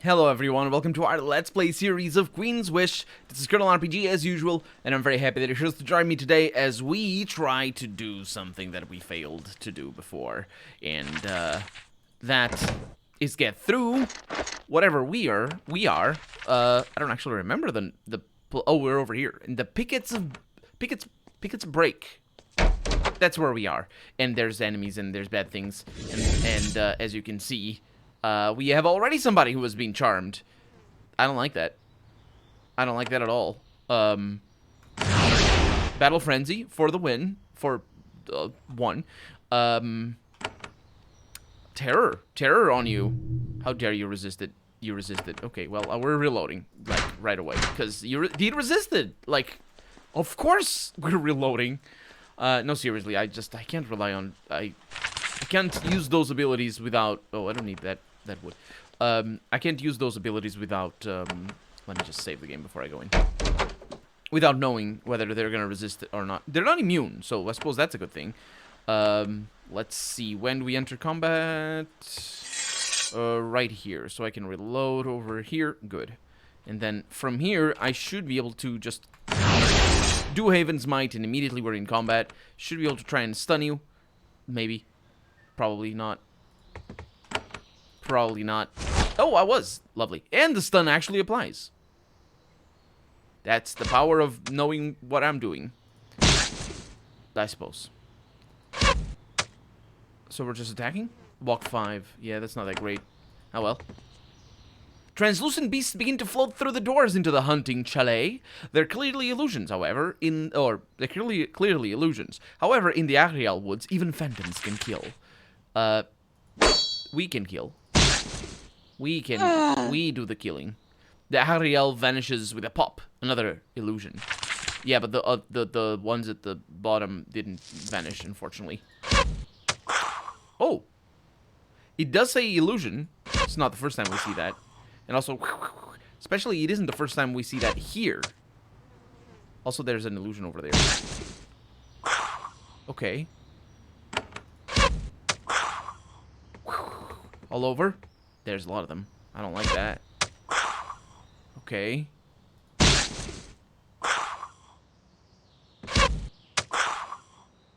Hello everyone, welcome to our Let's Play series of Queen's Wish. This is Colonel RPG as usual, and I'm very happy that you're here to join me today as we try to do something that we failed to do before. And that is get through whatever we are. I don't actually remember oh, we're over here. In the Pickets Break. That's where we are. And there's enemies and there's bad things. And as you can see, we have already somebody who has been charmed. I don't like that. I don't like that at all. Battle Frenzy for the win. For one. Terror. Terror on you. How dare you resist it? You resisted. Okay, well, we're reloading, like, right away. Because he resisted. Like, of course we're reloading. No, seriously, I can't rely on... I can't use those abilities without... Oh, I don't need that would. I can't use those abilities without, let me just save the game before I go in. Without knowing whether they're gonna resist it or not. They're not immune, so I suppose that's a good thing. Let's see, when do we enter combat? Right here, so I can reload over here. Good. And then from here, I should be able to just do Haven's Might, and immediately we're in combat. Should be able to try and stun you. Maybe. Probably not. Probably not. Oh, I was. Lovely. And the stun actually applies. That's the power of knowing what I'm doing. I suppose. So we're just attacking? Walk 5. Yeah, that's not that great. Oh well. Translucent beasts begin to float through the doors into the hunting chalet. They're clearly illusions, however, they're clearly illusions. However, in the Ariel woods, even phantoms can kill. We can kill. We do the killing. The Ariel vanishes with a pop. Another illusion. Yeah, but the ones at the bottom didn't vanish, unfortunately. Oh! It does say illusion. It's not the first time we see that. And also, especially, it isn't the first time we see that here. Also, there's an illusion over there. Okay. All over. There's a lot of them. I don't like that. Okay.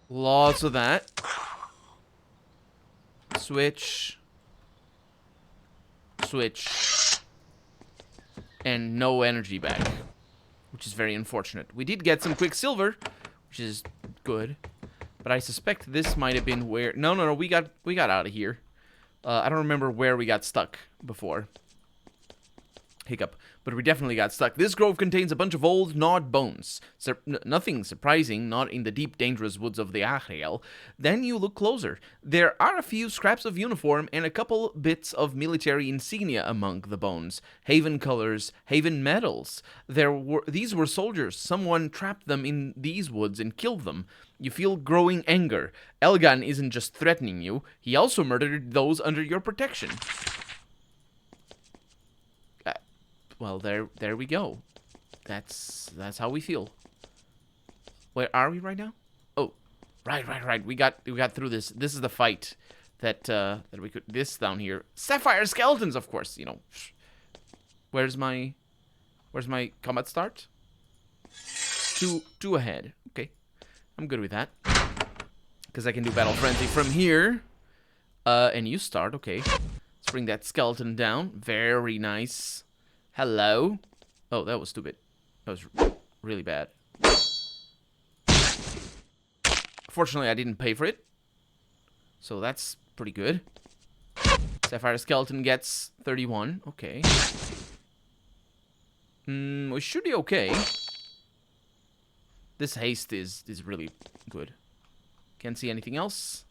Lots of that. Switch. Switch. And no energy back. Which is very unfortunate. We did get some Quicksilver, which is good. But I suspect this might have been where... No, we got out of here. I don't remember where we got stuck before. Hiccup. But we definitely got stuck. This grove contains a bunch of old, gnawed bones. Nothing surprising, not in the deep, dangerous woods of the Ariel. Then you look closer. There are a few scraps of uniform and a couple bits of military insignia among the bones. Haven colors, Haven medals. These were soldiers. Someone trapped them in these woods and killed them. You feel growing anger. Elgan isn't just threatening you. He also murdered those under your protection. Well, there we go. That's how we feel. Where are we right now? Oh, right. We got through this. This is the fight that we could. This down here, sapphire skeletons, of course. You know. Where's my combat start? Two ahead. Okay, I'm good with that. Because I can do battle frenzy from here. And you start. Okay. Let's bring that skeleton down. Very nice. Hello. Oh, that was stupid. That was really bad. Fortunately, I didn't pay for it. So that's pretty good. Sapphire Skeleton gets 31. Okay. We should be okay. This haste is really good. Can't see anything else.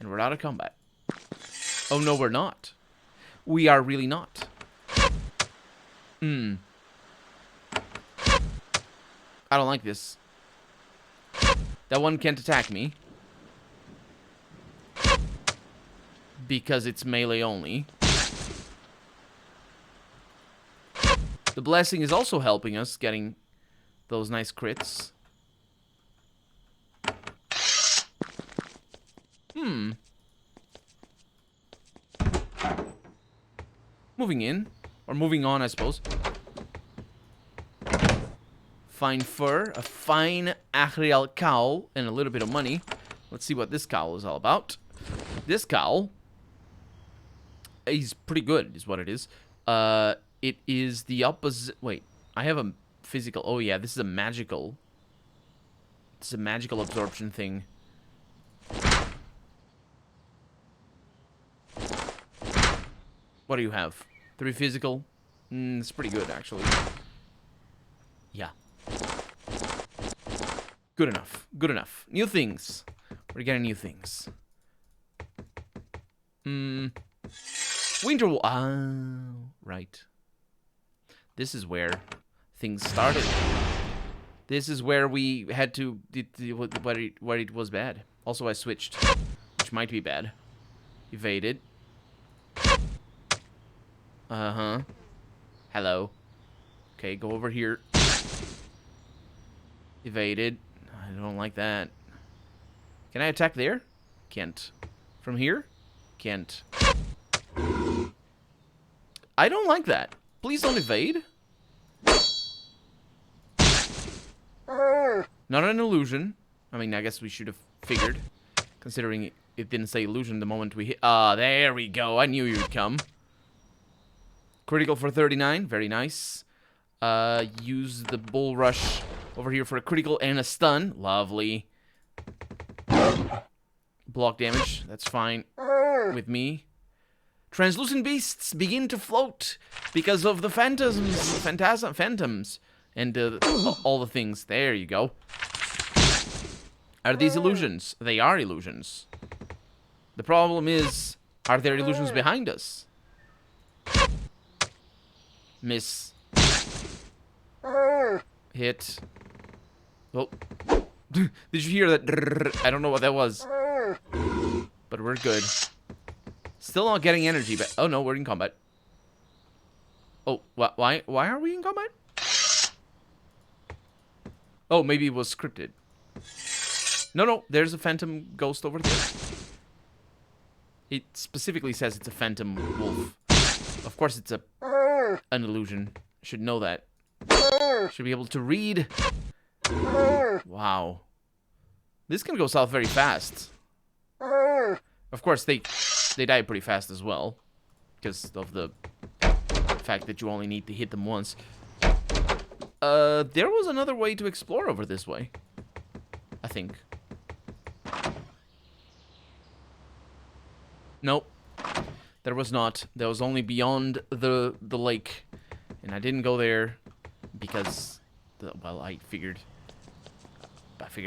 And we're out of combat. Oh, no, we're not. We are really not. I don't like this. That one can't attack me. Because it's melee only. The blessing is also helping us getting those nice crits. Moving in. Or moving on, I suppose. Fine fur, a fine Achriel cowl, and a little bit of money. Let's see what this cowl is all about. This cowl is pretty good, is what it is. It is the opposite. Wait, I have a physical. Oh yeah, this is a magical. This is a magical absorption thing. What do you have? 3 physical? It's pretty good, actually. Yeah. Good enough. Good enough. New things. We're getting new things. Winter Wall. Ah, right. This is where things started. This is where we had to... where it was bad. Also, I switched, which might be bad. Evaded. Uh-huh. Hello. Okay, go over here. Evaded. I don't like that. Can I attack there? Can't. From here? Can't. I don't like that. Please don't evade. Not an illusion. I mean, I guess we should have figured. Considering it didn't say illusion the moment we hit. Ah, there we go. I knew you'd come. Critical for 39. Very nice. Use the bull rush over here for a critical and a stun. Lovely. Block damage. That's fine with me. Translucent beasts begin to float because of the phantoms, and all the things. There you go. Are these illusions? They are illusions. The problem is, are there illusions behind us? Miss. Hit. Oh. Did you hear that? I don't know what that was. But we're good. Still not getting energy, but... Oh, no, we're in combat. Oh, why are we in combat? Oh, maybe it was scripted. No, there's a phantom ghost over there. It specifically says it's a phantom wolf. Of course, it's an illusion. Should know that. Should be able to read. Wow. This can go south very fast. Of course, they die pretty fast as well. Because of the fact that you only need to hit them once. There was another way to explore over this way. I think. Nope. There was not. There was only beyond the lake. And I didn't go there because, well, I figured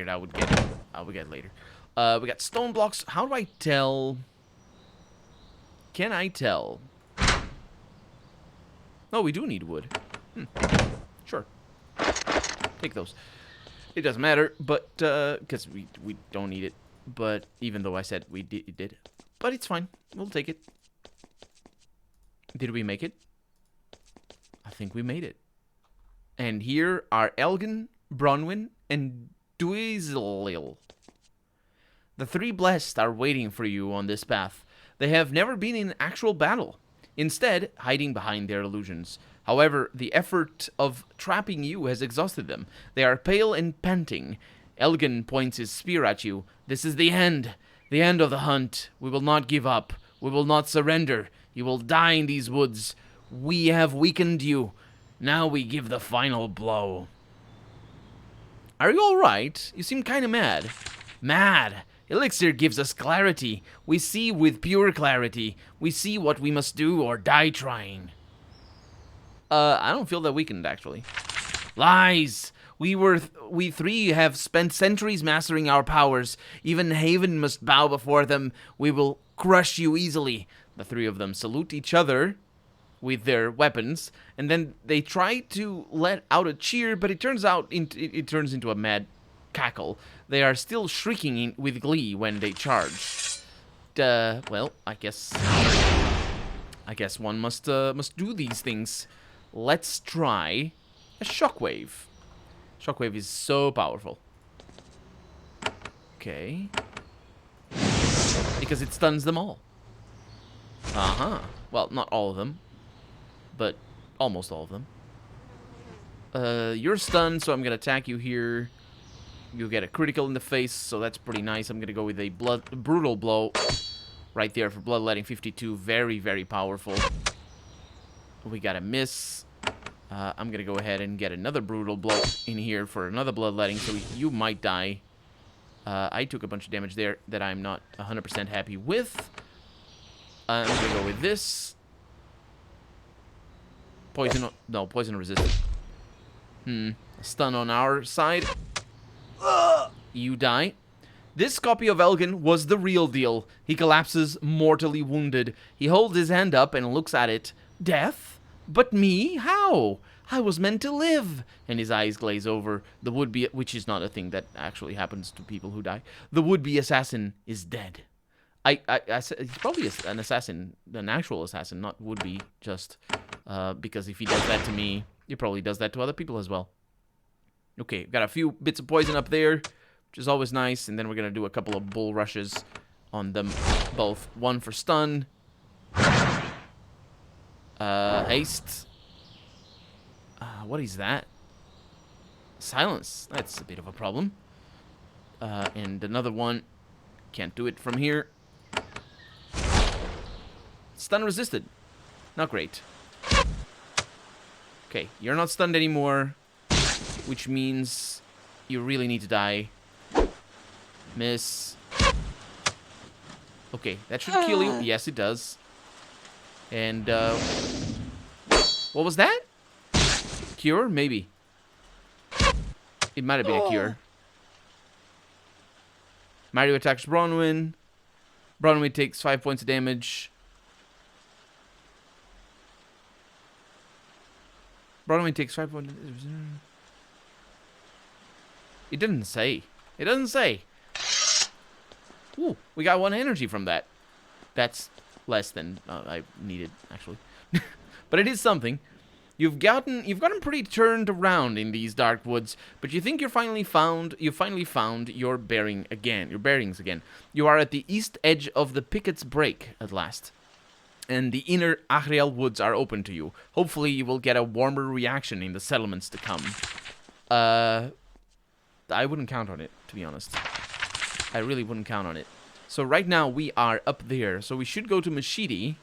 I would get it later. We got stone blocks. How do I tell? Can I tell? Oh, we do need wood. Sure. Take those. It doesn't matter, but because we don't need it. But even though I said we did, but it's fine. We'll take it. Did we make it? I think we made it. And here are Elgin, Bronwyn, and Duizelil. The 3 blessed are waiting for you on this path. They have never been in actual battle, instead hiding behind their illusions. However, the effort of trapping you has exhausted them. They are pale and panting. Elgin points his spear at you. This is the end of the hunt. We will not give up. We will not surrender. You will die in these woods. We have weakened you. Now we give the final blow. Are you all right? You seem kind of mad. Mad. Elixir gives us clarity. We see with pure clarity. We see what we must do or die trying. I don't feel that weakened, actually. Lies! We 3 have spent centuries mastering our powers. Even Haven must bow before them. We will crush you easily. The 3 of them salute each other with their weapons, and then they try to let out a cheer, but it turns into a mad cackle. They are still shrieking with glee when they charge. Well, I guess one must do these things. Let's try a shockwave. Shockwave is so powerful. Okay. Because it stuns them all. Uh-huh. Well, not all of them. But Almost all of them. You're stunned, so I'm gonna attack you here. You get a critical in the face, so that's pretty nice. I'm gonna go with a brutal blow right there for bloodletting 52. Very, very powerful. We got a miss. I'm gonna go ahead and get another brutal blow in here for another bloodletting, so you might die. I took a bunch of damage there that I'm not 100% happy with. I'm gonna go with this. Poison, no, poison resistant. Stun on our side. You die. This copy of Elgin was the real deal. He collapses, mortally wounded. He holds his hand up and looks at it. Death? But me? How? I was meant to live. And his eyes glaze over. The would-be, which is not a thing that actually happens to people who die. The would-be assassin is dead. He's probably an assassin, an actual assassin, not would-be, just because if he does that to me, he probably does that to other people as well. Okay, got a few bits of poison up there, which is always nice, and then we're gonna do a couple of bull rushes on them both. One for stun. Haste. What is that? Silence. That's a bit of a problem. And another one. Can't do it from here. Stun resisted. Not great. Okay, you're not stunned anymore, which means you really need to die. Miss. Okay, that should kill you. Yes, it does. And, what was that? Cure? Maybe. It might have been a cure. Mario attacks Bronwyn. Bronwyn takes 5 points of damage. Bronwyn takes 5 points. It didn't say. It doesn't say. Ooh, we got 1 energy from that. That's less than I needed, actually. But it is something. You've gotten pretty turned around in these dark woods, but you think you finally found your bearings again. You are at the east edge of the Pickett's Break at last, and the inner Achriel woods are open to you. Hopefully, you will get a warmer reaction in the settlements to come. I wouldn't count on it, to be honest. I really wouldn't count on it. So right now we are up there, so we should go to Mecidi.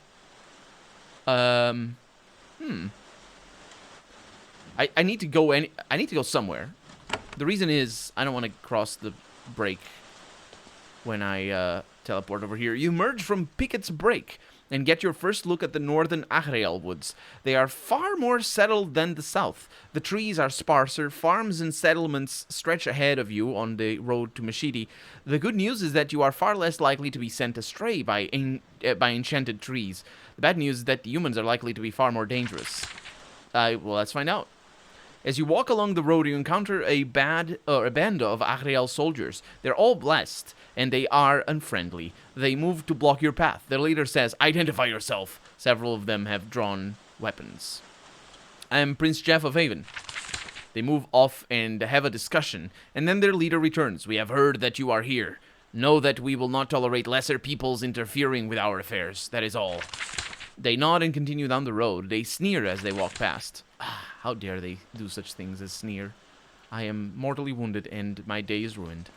I need to go I need to go somewhere. The reason is I don't want to cross the break when I teleport over here. You emerge from Pickett's Break and get your first look at the northern Achriel woods. They are far more settled than the south. The trees are sparser, farms and settlements stretch ahead of you on the road to Mecidi. The good news is that you are far less likely to be sent astray by enchanted trees. The bad news is that the humans are likely to be far more dangerous. Well, let's find out. As you walk along the road, you encounter a band of Achriel soldiers. They're all blessed, and they are unfriendly. They move to block your path. Their leader says, "Identify yourself." Several of them have drawn weapons. "I am Prince Jeff of Haven." They move off and have a discussion, and then their leader returns. "We have heard that you are here. Know that we will not tolerate lesser peoples interfering with our affairs. That is all." They nod and continue down the road. They sneer as they walk past. How dare they do such things as sneer? I am mortally wounded and my day is ruined.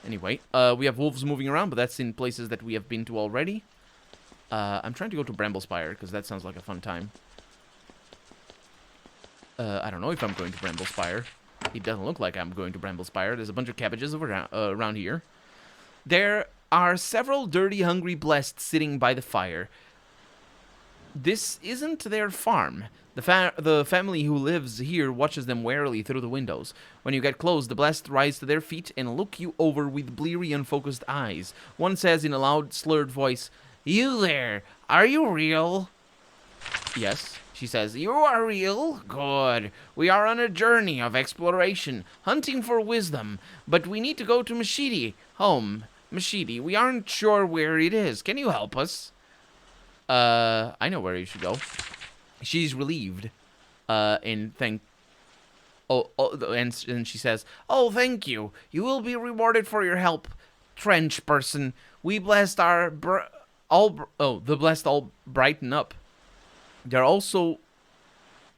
Anyway, we have wolves moving around, but that's in places that we have been to already. I'm trying to go to Bramblespire, because that sounds like a fun time. I don't know if I'm going to Bramblespire. It doesn't look like I'm going to Bramblespire. There's a bunch of cabbages around here. There are several dirty, hungry blessed sitting by the fire. This isn't their farm. The family who lives here watches them warily through the windows. When you get close, the blessed rise to their feet and look you over with bleary, unfocused eyes. One says in a loud, slurred voice, "You there, are you real?" "Yes," she says. "You are real? Good. We are on a journey of exploration, hunting for wisdom, but we need to go to Mecidi. Home. Mecidi. We aren't sure where it is. Can you help us?" I know where you should go. She's relieved, and and she says, "Oh, thank you. You will be rewarded for your help, trench person. We blessed the blessed all brighten up. They're also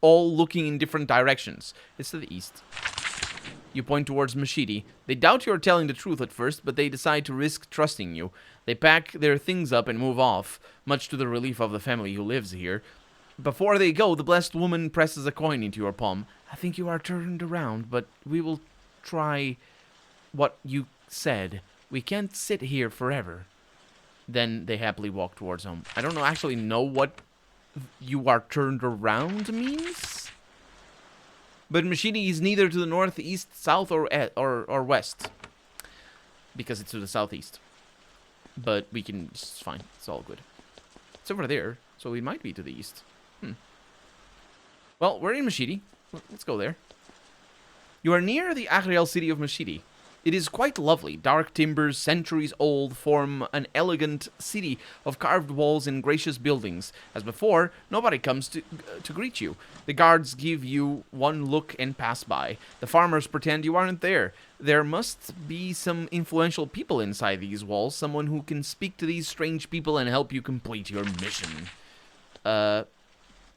all looking in different directions. It's to the east. You point towards Mecidi. They doubt you're telling the truth at first, but they decide to risk trusting you. They pack their things up and move off, much to the relief of the family who lives here. Before they go, the blessed woman presses a coin into your palm. I think you are turned around, but we will try what you said. We can't sit here forever. Then they happily walk towards home. I don't actually know what you are turned around means. But Mecidi is neither to the north, east, south, or west. Because it's to the southeast. But we can... It's fine. It's all good. It's over there, so we might be to the east. Well, we're in Mecidi. Let's go there. You are near the Agriel city of Mecidi. It is quite lovely. Dark timbers, centuries old, form an elegant city of carved walls and gracious buildings. As before, nobody comes to greet you. The guards give you one look and pass by. The farmers pretend you aren't there. There must be some influential people inside these walls, someone who can speak to these strange people and help you complete your mission.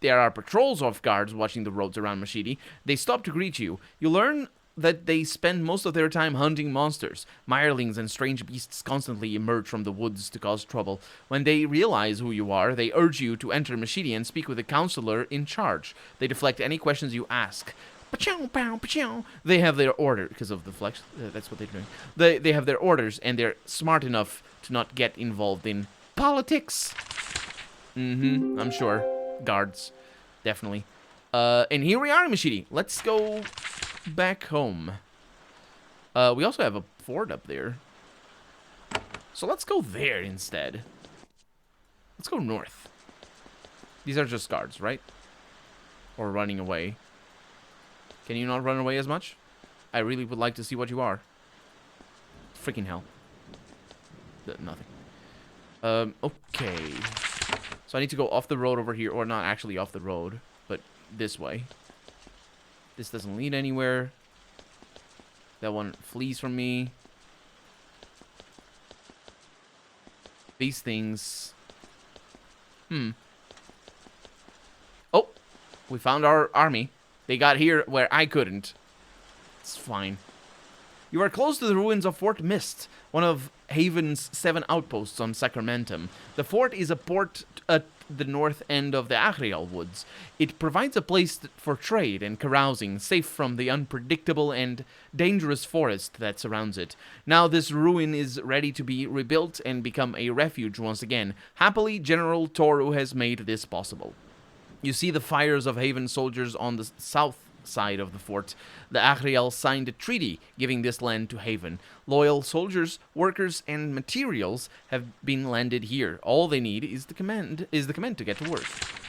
There are patrols of guards watching the roads around Mecidi. They stop to greet you. You learn that they spend most of their time hunting monsters. Mirelings and strange beasts constantly emerge from the woods to cause trouble. When they realize who you are, they urge you to enter Mecidi and speak with the counselor in charge. They deflect any questions you ask. They have their order, because of the flex, that's what they're doing. They have their orders, and they're smart enough to not get involved in politics. I'm sure. Guards. Definitely. And here we are in Mecidi. Let's go back home. We also have a fort up there. So let's go there instead. Let's go north. These are just guards, right? Or running away. Can you not run away as much? I really would like to see what you are. Freaking hell. Nothing. Okay. So I need to go off the road over here. Or not actually off the road, but this way. This doesn't lead anywhere. That one flees from me. These things. Oh, we found our army. They got here where I couldn't. It's fine. You are close to the ruins of Fort Mist, one of Haven's 7 outposts on Sacramentum. The fort is a port at the north end of the Agriel woods. It provides a place for trade and carousing, safe from the unpredictable and dangerous forest that surrounds it. Now this ruin is ready to be rebuilt and become a refuge once again. Happily, General Toru has made this possible. You see the fires of Haven soldiers on the south side of the fort. The Agriel signed a treaty giving this land to Haven. Loyal soldiers, workers, and materials have been landed here. All they need is the command to get to work.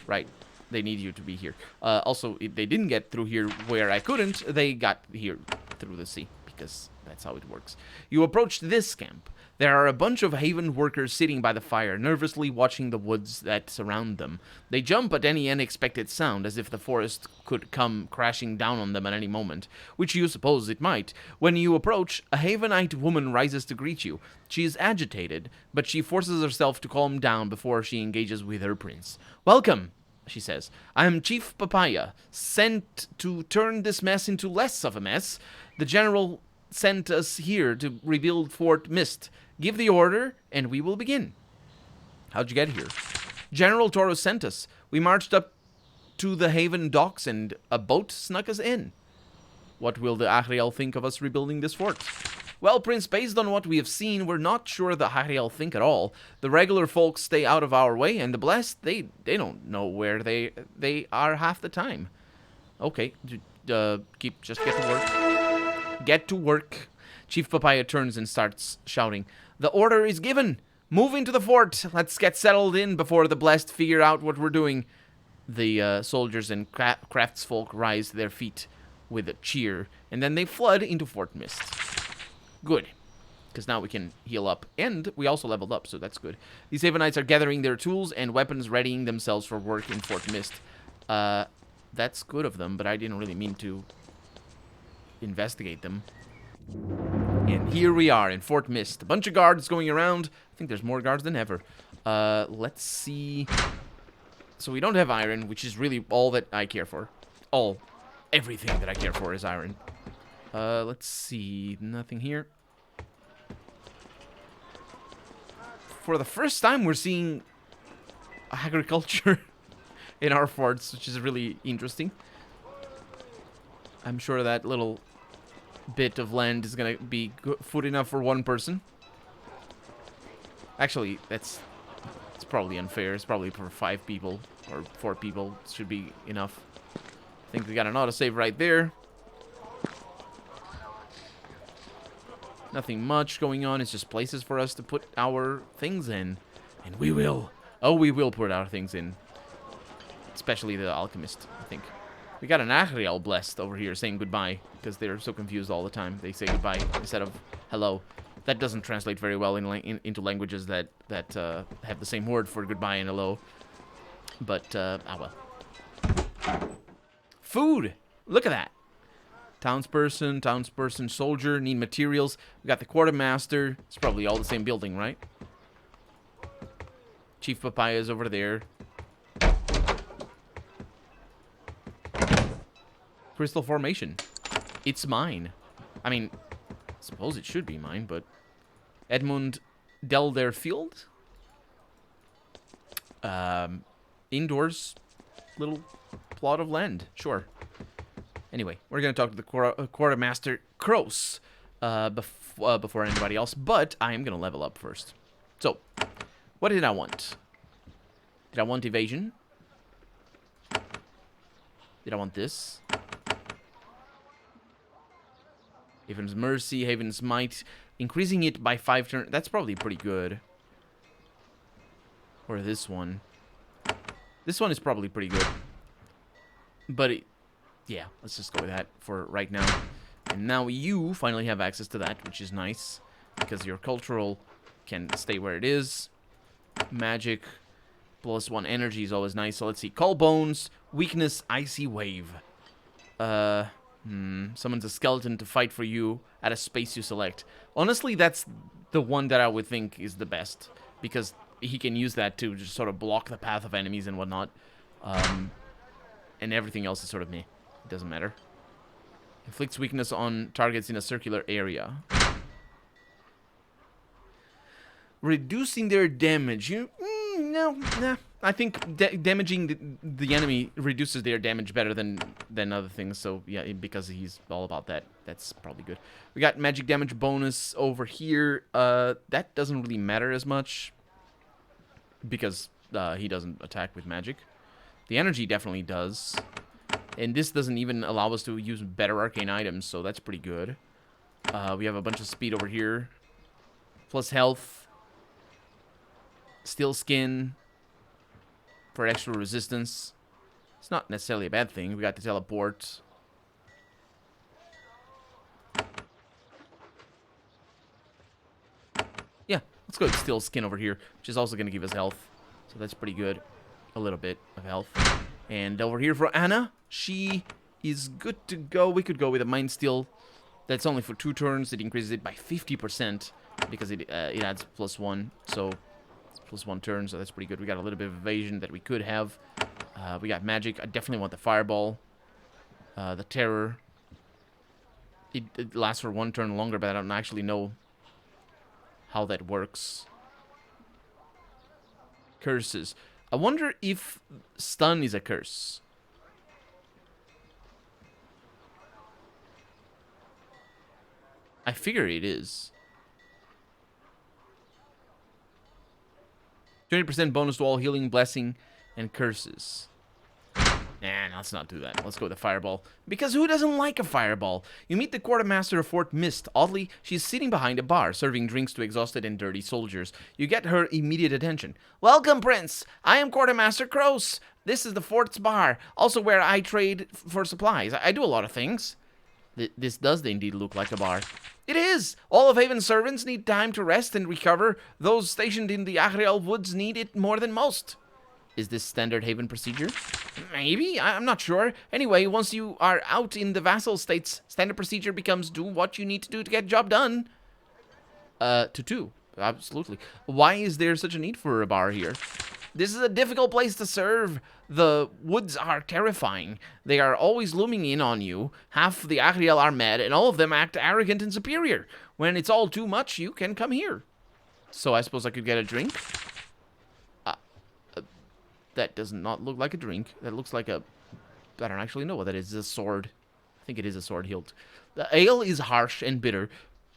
Right. They need you to be here. Also, if they didn't get through here where I couldn't, they got here through the sea, because that's how it works. You approach this camp. There are a bunch of Haven workers sitting by the fire, nervously watching the woods that surround them. They jump at any unexpected sound, as if the forest could come crashing down on them at any moment, which you suppose it might. When you approach, a Havenite woman rises to greet you. She is agitated, but she forces herself to calm down before she engages with her prince. "Welcome," she says. "I am Chief Papaya, sent to turn this mess into less of a mess. The general sent us here to rebuild Fort Mist. Give the order, and we will begin." How'd you get here? "General Toro sent us. We marched up to the Haven docks, and a boat snuck us in." "What will the Agriel think of us rebuilding this fort?" "Well, Prince, based on what we have seen, we're not sure the Agriel think at all. The regular folks stay out of our way, and the blessed, they don't know where they are half the time." "Okay, just get to work." "Get to work." Chief Papaya turns and starts shouting. "The order is given. Move into the fort. Let's get settled in before the blessed figure out what we're doing." The soldiers and craftsfolk rise to their feet with a cheer, and then they flood into Fort Mist. Good, because now we can heal up, and we also leveled up, so that's good. These Havenites are gathering their tools and weapons, readying themselves for work in Fort Mist. That's good of them, but I didn't really mean to investigate them. And here we are in Fort Mist. A bunch of guards going around. I think there's more guards than ever. Let's see. So we don't have iron, which is really all that I care for. everything that I care for is iron. Let's see, nothing here. For the first time, we're seeing agriculture in our forts, which is really interesting. I'm sure that little bit of land is gonna be food enough for one person. Actually, it's probably unfair. It's probably for 5 people or 4 people should be enough. I think we got an autosave right there. Nothing much going on. It's just places for us to put our things in. And we will. Oh, we will put our things in. Especially the alchemist, I think. We got an Agriel blessed over here saying goodbye. Because they're so confused all the time. They say goodbye instead of hello. That doesn't translate very well into languages that have the same word for goodbye and hello. But, well. Food! Look at that. Townsperson, soldier, need materials. We got the quartermaster. It's probably all the same building, right? Chief Papaya's over there. Crystal Formation. It's mine. I mean, I suppose it should be mine, but... Edmund Delderfield? Indoors. Little plot of land. Sure. Anyway, we're going to talk to the Quartermaster Kroos before anybody else, but I am going to level up first. So, what did I want? Did I want evasion? Did I want this? Haven's Mercy, Haven's Might. Increasing it by 5 turns. That's probably pretty good. Or this one. This one is probably pretty good. But, yeah, let's just go with that for right now. And now you finally have access to that, which is nice. Because your cultural can stay where it is. Magic +1 energy is always nice. So let's see. Call Bones, Weakness, Icy Wave. Summons a skeleton to fight for you at a space you select. Honestly, that's the one that I would think is the best. Because he can use that to just sort of block the path of enemies and whatnot. And everything else is sort of meh. It doesn't matter. Inflicts weakness on targets in a circular area. Reducing their damage. No. I think damaging the enemy reduces their damage better than other things. So, yeah, because he's all about that. That's probably good. We got magic damage bonus over here. That doesn't really matter as much. Because he doesn't attack with magic. The energy definitely does. And this doesn't even allow us to use better arcane items. So, that's pretty good. We have a bunch of speed over here. Plus health. Steel skin. For extra resistance. It's not necessarily a bad thing. We got the teleport. Yeah, let's go with steel skin over here, which is also going to give us health. So that's pretty good. A little bit of health. And over here for Anna, she is good to go. We could go with a Mind Steel. That's only for 2 turns. It increases it by 50% because it adds +1. So +1 turn, so that's pretty good. We got a little bit of evasion that we could have. We got magic. I definitely want the fireball. The terror. It lasts for 1 turn longer, but I don't actually know how that works. Curses. I wonder if stun is a curse. I figure it is. 20% bonus to all healing, blessing, and curses. Nah, let's not do that. Let's go with the fireball. Because who doesn't like a fireball? You meet the quartermaster of Fort Mist. Oddly, she's sitting behind a bar, serving drinks to exhausted and dirty soldiers. You get her immediate attention. Welcome, Prince. I am Quartermaster Kroos. This is the fort's bar, also where I trade for supplies. I do a lot of things. This does indeed look like a bar. It is! All of Haven's servants need time to rest and recover. Those stationed in the Agriel Woods need it more than most. Is this standard Haven procedure? Maybe, I'm not sure. Anyway, once you are out in the vassal states, standard procedure becomes do what you need to do to get job done. Absolutely. Why is there such a need for a bar here? This is a difficult place to serve. The woods are terrifying. They are always looming in on you. Half the Ariel are mad, and all of them act arrogant and superior. When it's all too much, you can come here. So I suppose I could get a drink? That does not look like a drink. That looks like a... I don't actually know what that is. It's a sword. I think it is a sword hilt. The ale is harsh and bitter,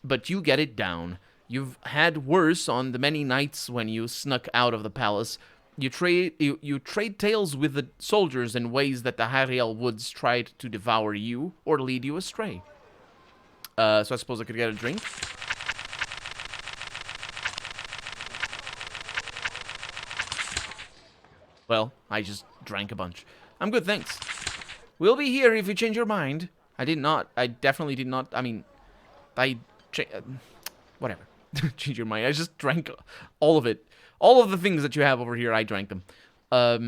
but you get it down. You've had worse on the many nights when you snuck out of the palace. You trade tales with the soldiers in ways that the Hariel woods tried to devour you or lead you astray. So I suppose I could get a drink. Well, I just drank a bunch. I'm good, thanks. We'll be here if you change your mind. I definitely did not. I mean, whatever. Change your mind. I just drank all of it. All of the things that you have over here, I drank them. I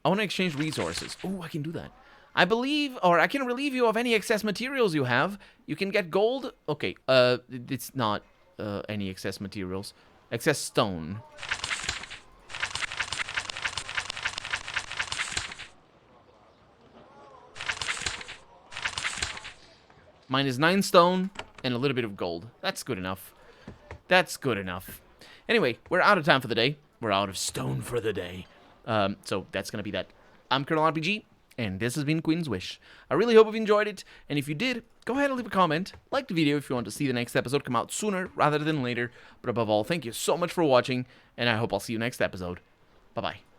want to exchange resources. Oh, I can do that. I believe, or I can relieve you of any excess materials you have. You can get gold. Okay, it's not any excess materials. Excess stone. Mine is 9 stone and a little bit of gold. That's good enough. That's good enough. Anyway, we're out of time for the day. We're out of stone for the day. So that's going to be that. I'm Colonel RPG, and this has been Queen's Wish. I really hope you've enjoyed it, and if you did, go ahead and leave a comment. Like the video if you want to see the next episode come out sooner rather than later. But above all, thank you so much for watching, and I hope I'll see you next episode. Bye-bye.